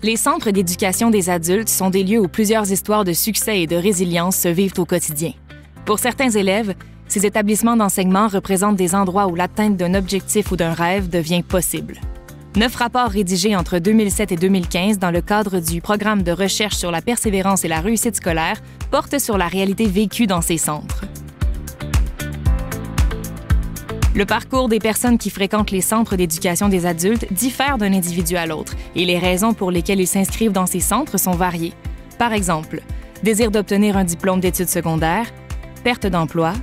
Les centres d'éducation des adultes sont des lieux où plusieurs histoires de succès et de résilience se vivent au quotidien. Pour certains élèves, ces établissements d'enseignement représentent des endroits où l'atteinte d'un objectif ou d'un rêve devient possible. 9 rapports rédigés entre 2007 et 2015 dans le cadre du programme de recherche sur la persévérance et la réussite scolaire portent sur la réalité vécue dans ces centres. Le parcours des personnes qui fréquentent les centres d'éducation des adultes diffère d'un individu à l'autre et les raisons pour lesquelles ils s'inscrivent dans ces centres sont variées. Par exemple, désir d'obtenir un diplôme d'études secondaires, perte d'emploi,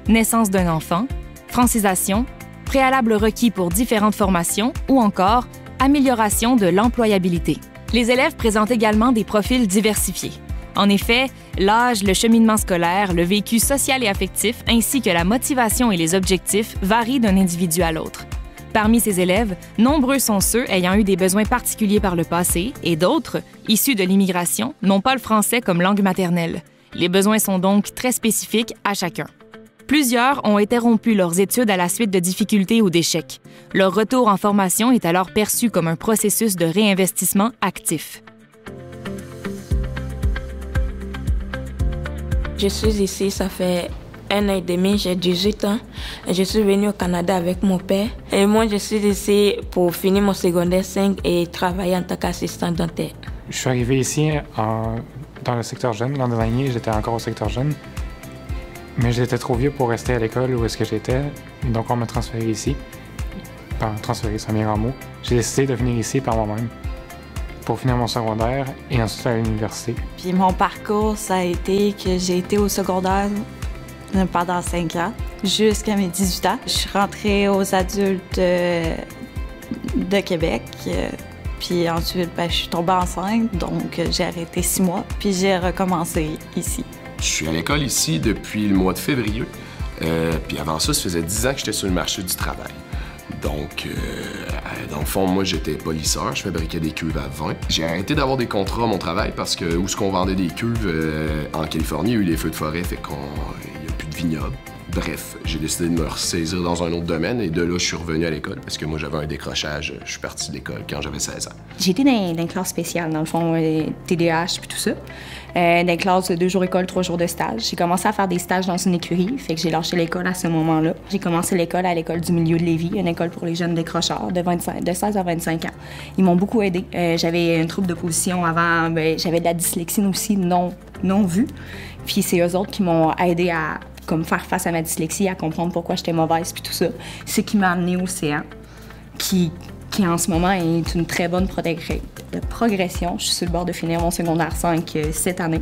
naissance d'un enfant, francisation, préalable requis pour différentes formations ou encore amélioration de l'employabilité. Les élèves présentent également des profils diversifiés. En effet, l'âge, le cheminement scolaire, le vécu social et affectif, ainsi que la motivation et les objectifs varient d'un individu à l'autre. Parmi ces élèves, nombreux sont ceux ayant eu des besoins particuliers par le passé et d'autres, issus de l'immigration, n'ont pas le français comme langue maternelle. Les besoins sont donc très spécifiques à chacun. Plusieurs ont interrompu leurs études à la suite de difficultés ou d'échecs. Leur retour en formation est alors perçu comme un processus de réinvestissement actif. Je suis ici, ça fait 1 an et demi, j'ai 18 ans. Je suis venue au Canada avec mon père. Et moi, je suis ici pour finir mon secondaire 5 et travailler en tant qu'assistant dentaire. Je suis arrivé ici dans le secteur jeune. L'an dernier, j'étais encore au secteur jeune. Mais j'étais trop vieux pour rester à l'école où est-ce que j'étais. Donc, on m'a transféré ici. Transféré, c'est un bien grand mot. J'ai décidé de venir ici par moi-même pour finir mon secondaire et ensuite à l'université. Puis mon parcours, ça a été que j'ai été au secondaire pendant 5 ans, jusqu'à mes 18 ans. Je suis rentrée aux adultes de Québec. Puis ensuite, je suis tombée enceinte, donc j'ai arrêté 6 mois, puis j'ai recommencé ici. Je suis à l'école ici depuis le mois de février. Puis avant ça faisait 10 ans que j'étais sur le marché du travail. Donc, dans le fond, moi, j'étais polisseur, je fabriquais des cuves à vin. J'ai arrêté d'avoir des contrats à mon travail parce que où ce qu'on vendait des cuves en Californie, il y a eu les feux de forêt, fait qu'il n'y a plus de vignobles. Bref, j'ai décidé de me ressaisir dans un autre domaine et de là, je suis revenu à l'école parce que moi, j'avais un décrochage. Je suis parti de l'école quand j'avais 16 ans. J'ai été dans une classe spéciale, dans le fond, TDAH puis tout ça. Dans une classe de 2 jours école, 3 jours de stage. J'ai commencé à faire des stages dans une écurie, fait que j'ai lâché l'école à ce moment-là. J'ai commencé l'école à l'école du milieu de Lévis, une école pour les jeunes décrocheurs de 16 à 25 ans. Ils m'ont beaucoup aidé. J'avais un trouble d'opposition avant, j'avais de la dyslexie aussi non vue. Puis c'est eux autres qui m'ont aidé à faire face à ma dyslexie, à comprendre pourquoi j'étais mauvaise puis tout ça. Ce qui m'a amené au CEA, qui en ce moment est une très bonne progression. Je suis sur le bord de finir mon secondaire 5 cette année.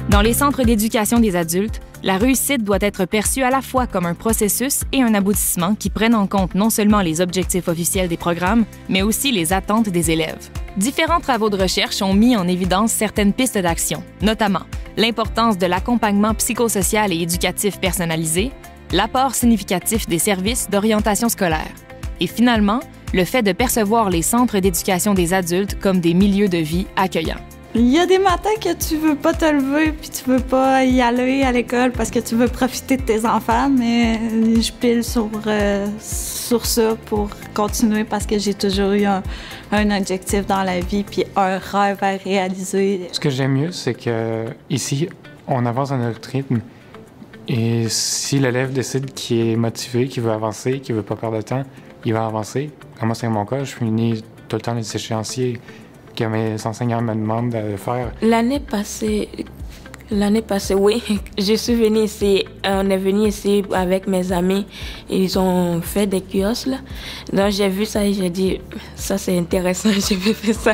Dans les centres d'éducation des adultes, la réussite doit être perçue à la fois comme un processus et un aboutissement qui prennent en compte non seulement les objectifs officiels des programmes, mais aussi les attentes des élèves. Différents travaux de recherche ont mis en évidence certaines pistes d'action, notamment l'importance de l'accompagnement psychosocial et éducatif personnalisé, l'apport significatif des services d'orientation scolaire et finalement, le fait de percevoir les centres d'éducation des adultes comme des milieux de vie accueillants. Il y a des matins que tu veux pas te lever puis tu veux pas y aller à l'école parce que tu veux profiter de tes enfants, mais je pile sur ça pour continuer parce que j'ai toujours eu un objectif dans la vie puis un rêve à réaliser. Ce que j'aime mieux, c'est que ici, on avance à notre rythme. Et si l'élève décide qu'il est motivé, qu'il veut avancer, qu'il veut pas perdre de temps, il va avancer. Comme moi, c'est mon cas, je finis tout le temps les échéanciers que mes enseignants me demandent de faire. L'année passée, oui, je suis venue ici. On est venu ici avec mes amis. Ils ont fait des kiosques, là. Donc, j'ai vu ça et j'ai dit, ça, c'est intéressant, je vais faire ça.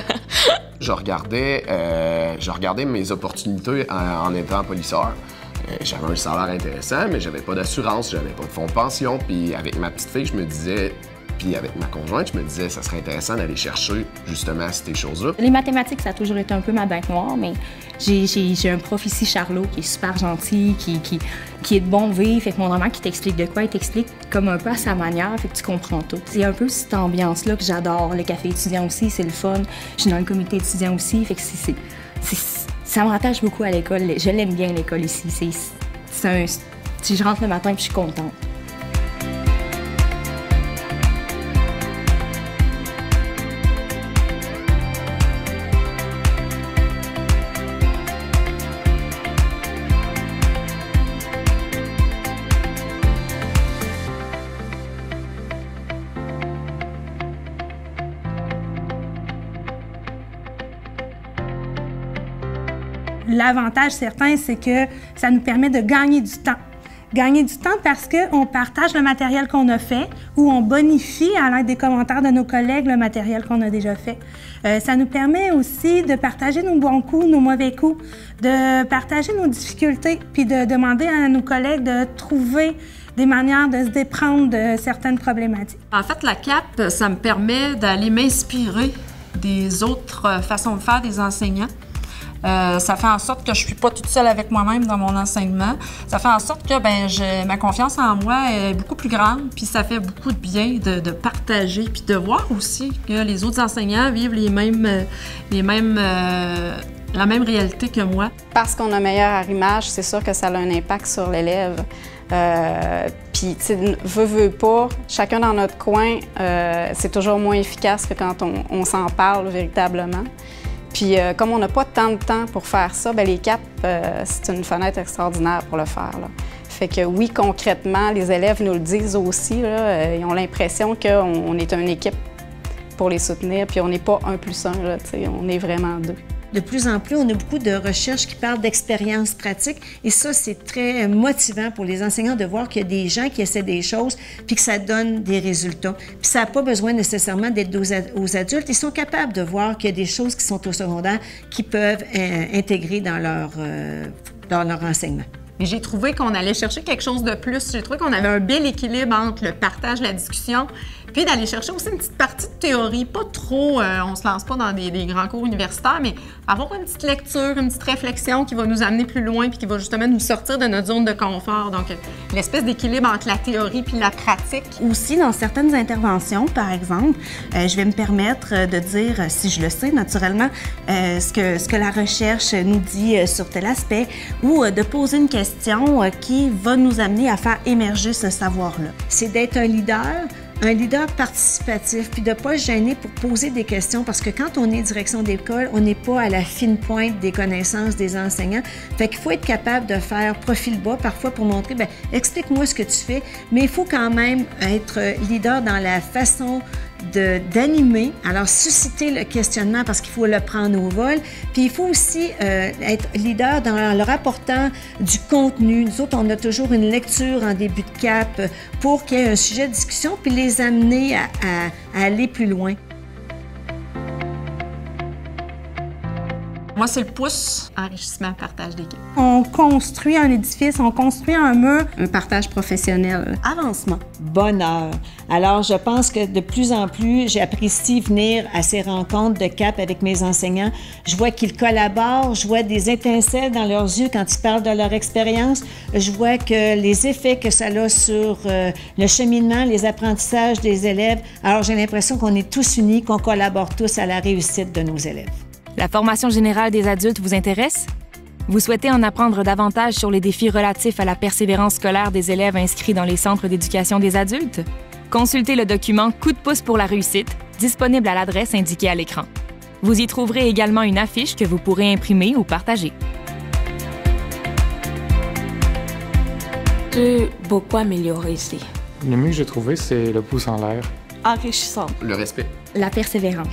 Je regardais mes opportunités en étant polisseur. J'avais un salaire intéressant, mais j'avais pas d'assurance, j'avais pas de fonds de pension. Puis avec ma petite fille, je me disais, puis avec ma conjointe, je me disais, ça serait intéressant d'aller chercher justement ces choses-là. Les mathématiques, ça a toujours été un peu ma bête noire, mais j'ai un prof ici, Charlot, qui est super gentil, qui est de bon vivre. Fait que mon maman qui t'explique de quoi, il t'explique comme un peu à sa manière, fait que tu comprends tout. C'est un peu cette ambiance-là que j'adore. Le café étudiant aussi, c'est le fun. Je suis dans le comité étudiant aussi, fait que ça me rattache beaucoup à l'école. Je l'aime bien, l'école ici. Si je rentre le matin, puis je suis contente. L'avantage certain, c'est que ça nous permet de gagner du temps. Gagner du temps parce qu'on partage le matériel qu'on a fait ou on bonifie à l'aide des commentaires de nos collègues le matériel qu'on a déjà fait. Ça nous permet aussi de partager nos bons coups, nos mauvais coups, de partager nos difficultés, puis de demander à nos collègues de trouver des manières de se déprendre de certaines problématiques. En fait, la CAP, ça me permet d'aller m'inspirer des autres façons de faire des enseignants. Ça fait en sorte que je suis pas toute seule avec moi-même dans mon enseignement. Ça fait en sorte que ma confiance en moi est beaucoup plus grande, puis ça fait beaucoup de bien de partager, puis de voir aussi que les autres enseignants vivent la même réalité que moi. Parce qu'on a meilleur arrimage, c'est sûr que ça a un impact sur l'élève. Puis, tu sais, veut pas, chacun dans notre coin, c'est toujours moins efficace que quand on s'en parle véritablement. Puis, comme on n'a pas tant de temps pour faire ça, bien, les CAP, c'est une fenêtre extraordinaire pour le faire, là. Fait que oui, concrètement, les élèves nous le disent aussi, là, ils ont l'impression qu'on est une équipe pour les soutenir, puis on n'est pas 1 + 1, là, tu sais, on est vraiment 2. De plus en plus, on a beaucoup de recherches qui parlent d'expérience pratique et ça, c'est très motivant pour les enseignants de voir qu'il y a des gens qui essaient des choses puis que ça donne des résultats. Puis ça n'a pas besoin nécessairement d'être aux adultes. Ils sont capables de voir qu'il y a des choses qui sont au secondaire qui peuvent intégrer dans leur enseignement. Mais j'ai trouvé qu'on allait chercher quelque chose de plus. J'ai trouvé qu'on avait un bel équilibre entre le partage, la discussion, puis d'aller chercher aussi une petite partie de théorie. Pas trop, on se lance pas dans des grands cours universitaires, mais avoir une petite lecture, une petite réflexion qui va nous amener plus loin puis qui va justement nous sortir de notre zone de confort. Donc, l'espèce d'équilibre entre la théorie puis la pratique. Aussi, dans certaines interventions, par exemple, je vais me permettre de dire, si je le sais naturellement, ce que la recherche nous dit sur tel aspect ou de poser une question qui va nous amener à faire émerger ce savoir-là. C'est d'être un leader participatif, puis de ne pas se gêner pour poser des questions, parce que quand on est direction d'école, on n'est pas à la fine pointe des connaissances des enseignants. Fait qu'il faut être capable de faire profil bas, parfois pour montrer, bien, explique-moi ce que tu fais, mais il faut quand même être leader dans la façon d'animer, alors susciter le questionnement parce qu'il faut le prendre au vol, puis il faut aussi être leader dans leur apportant du contenu. Nous autres, on a toujours une lecture en début de CAP pour qu'il y ait un sujet de discussion puis les amener à aller plus loin. Moi, c'est le pouce, enrichissement, partage d'équipe. On construit un édifice, on construit un mur. Un partage professionnel. Avancement. Bonheur. Alors, je pense que de plus en plus, j'apprécie venir à ces rencontres de CAP avec mes enseignants. Je vois qu'ils collaborent, je vois des étincelles dans leurs yeux quand ils parlent de leur expérience. Je vois que les effets que ça a sur le cheminement, les apprentissages des élèves. Alors, j'ai l'impression qu'on est tous unis, qu'on collabore tous à la réussite de nos élèves. La formation générale des adultes vous intéresse? Vous souhaitez en apprendre davantage sur les défis relatifs à la persévérance scolaire des élèves inscrits dans les centres d'éducation des adultes? Consultez le document « Coup de pouce pour la réussite » disponible à l'adresse indiquée à l'écran. Vous y trouverez également une affiche que vous pourrez imprimer ou partager. J'ai beaucoup amélioré ici. Le mieux que j'ai trouvé, c'est le pouce en l'air. Enrichissant. Le respect. La persévérance.